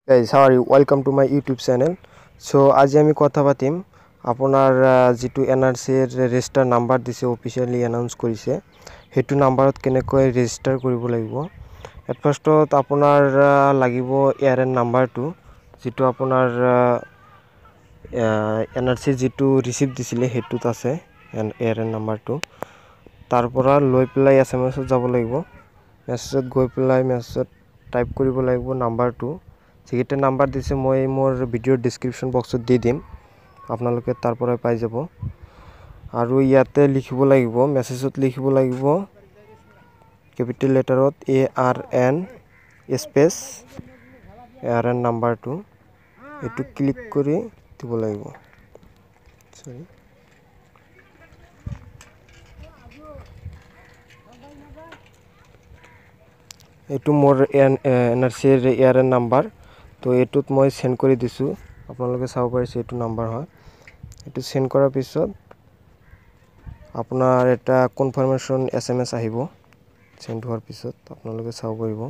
Guys, how are you? Welcome to my YouTube channel. So আজি আমি কথা পাতিম আপোনাৰ যেটো এনআৰসি এৰ ৰেজিস্টাৰ নাম্বাৰ দিছে অফিশিয়ালি অ্যানাউন্স কৰিছে হেতু নাম্বাৰত কেনেকৈ ৰেজিষ্টাৰ কৰিব লাগিব এট ফাৰ্ষ্টত আপোনাৰ লাগিব এআৰএন নাম্বাৰটো যেটো আপোনাৰ এনআৰসি যেটো ৰিসিভ দিছিলে হেতুত আছে এআৰএন নাম্বাৰটো তাৰ পৰা লৈ পেলাই এসএমএছত যাব লাগিব মেছেজত গৈ পেলাই মেছেজত টাইপ কৰিব লাগিব নাম্বাৰটো যেটা নাম্বাৰ দিছে মই মোৰ ভিডিও ডেসক্ৰিপশন বক্সত দি দিম আপোনালোকে তাৰ পৰা পাই যাব আৰু ইয়াতে লিখিব লাগিব মেছেজত লিখিব লাগিব ক্যাপিটাল লেটাৰত ARN স্পেস ARN নাম্বাৰটো এটো ক্লিক কৰি দিব লাগিব সৰি এটো মোৰ এনআৰসি এৰ ARN নাম্বাৰ তো এটুত মই সেন্ড কৰি দিছো আপোনালোকে চাও পাৰিছে এটো নাম্বাৰ হয় এটো সেন্ড কৰাৰ পিছত আপোনাৰ এটা কনফাৰ্মেশন এসএমএস আহিব সেন্ড হোৱাৰ পিছত আপোনালোকে চাও পাৰিব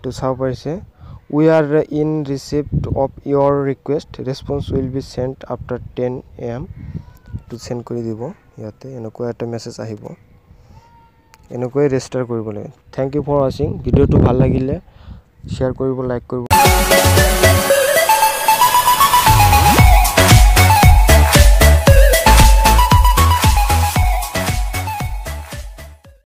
তো চাও পাৰিছে we are in receipt of your request response will be sent after 10 am to send কৰি দিব ইয়াতে এনেকুৱা এটা মেছেজ আহিব এনেকৈ ৰেজিষ্টাৰ কৰিব লাগে থ্যাংক ইউ ফৰ ওয়াচিং ভিডিওটো ভাল লাগিলে শেয়াৰ কৰিব লাইক কৰিব